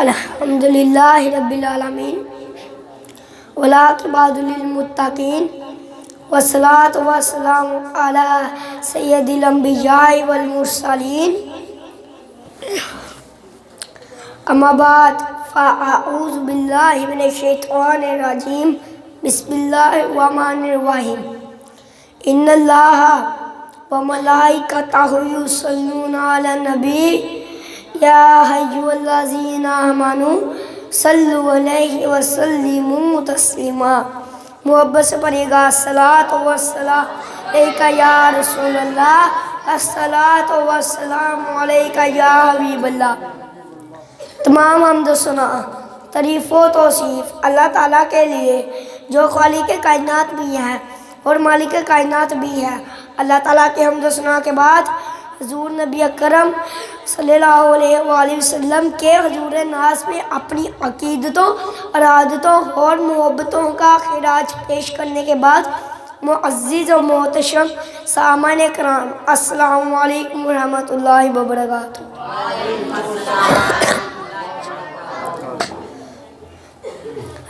الحمدللہ رب العالمین والعاقبۃ للمتقین والصلاۃ والسلام علی سید الانبیاء والمرسلین اما بعد فاعوذ باللہ من الشیطان الرجیم بسم اللہ الرحمن الرحیم ان اللہ وملائکتہ یصلون علی النبی یا ایھا الذین آمنوا صلوا علیہ وسلموا تسلیما۔ محبت سے پڑھیے گا الصلاۃ والسلام علیک یا رسول اللہ، الصلاۃ والسلام علیک یا حبیب اللہ۔ تمام حمد و ثنا، تعریف و توصیف اللہ تعالیٰ کے لیے جو خالق کائنات بھی ہے اور مالک کائنات بھی ہے۔ اللہ تعالیٰ کے حمد و ثنا کے بعد حضور نبی اکرم صلی اللہ علیہ وآلہ وسلم کے حضور ناز میں اپنی عقیدتوں، ارادتوں اور محبتوں کا خراج پیش کرنے کے بعد معزز و محتشم سامعین کرام، السلام علیکم ورحمۃ اللہ وبرکاتہ۔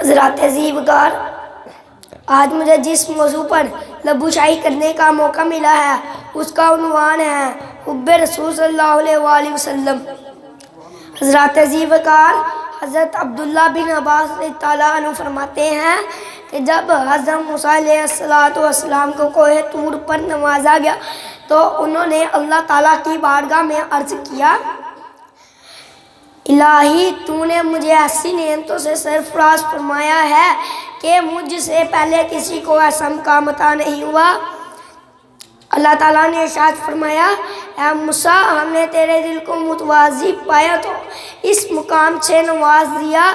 حضرات عزیز وقار، آج مجھے جس موضوع پر لبو شاہی کرنے کا موقع ملا ہے اس کا عنوان ہے حب رسول صلی اللہ علیہ وآلہ وسلم۔ حضرات عزیز وقار، حضرت عبداللہ بن عباس رضی اللہ عنہ فرماتے ہیں کہ جب حضرت موسیٰ علیہ السلام کو کوہ طور پر نوازا گیا تو انہوں نے اللہ تعالیٰ کی بارگاہ میں عرض کیا، الہی تو نے مجھے ایسی نعمتوں سے سرفراز فرمایا ہے کہ مجھ سے پہلے کسی کو ایسا مقام عطا نہیں ہوا۔ اللہ تعالیٰ نے ارشاد فرمایا، اے موسیٰ، ہم نے تیرے دل کو متواضع پایا تو اس مقام سے نواز دیا،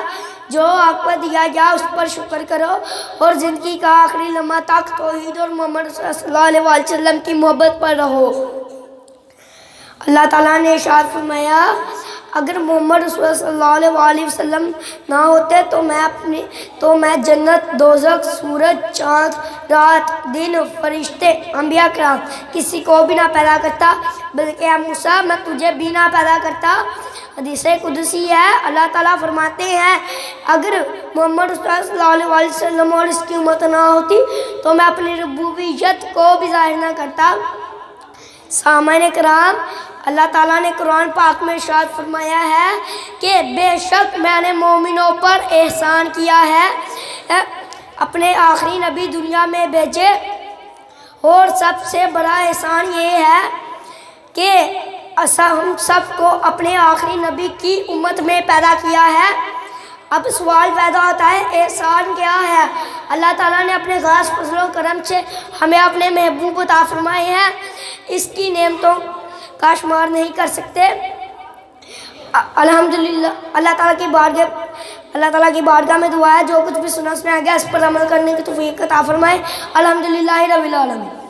جو آپ کو دیا گیا اس پر شکر کرو اور زندگی کا آخری لمحہ تک توحید اور محمد صلی اللہ علیہ وسلم کی محبت پر رہو۔ اللہ تعالیٰ نے ارشاد فرمایا، اگر محمد رسول اللہ صلی اللہ علیہ وآلہ وسلم نہ ہوتے تو میں جنت، دوزخ، سورج، چاند، رات، دن، فرشتے، انبیاء کرام کسی کو بھی نہ پیدا کرتا، بلکہ اے موسیٰ میں تجھے بھی نہ پیدا کرتا۔ حدیث قدسی ہے، اللہ تعالیٰ فرماتے ہیں اگر محمد رسول اللہ صلی اللہ علیہ وسلم اور اس کی امت نہ ہوتی تو میں اپنی ربوبیت کو بھی ظاہر نہ کرتا۔ سامعین کرام، اللہ تعالیٰ نے قرآن پاک میں ارشاد فرمایا ہے کہ بے شک میں نے مومنوں پر احسان کیا ہے، اپنے آخری نبی دنیا میں بھیجے، اور سب سے بڑا احسان یہ ہے کہ ہم سب کو اپنے آخری نبی کی امت میں پیدا کیا ہے۔ اب سوال پیدا ہوتا ہے احسان کیا ہے؟ اللہ تعالیٰ نے اپنے خاص فضل و کرم سے ہمیں اپنے محبوب عطا فرمائے ہیں، اس کی نعمتوں کا شمار نہیں کر سکتے۔ الحمدللہ اللہ تعالیٰ کی بارگاہ میں دعا ہے جو کچھ بھی سنا اس میں آ گیا اس پر عمل کرنے کی توفیق عطا فرمائے۔ الحمدللہ رب العالمین۔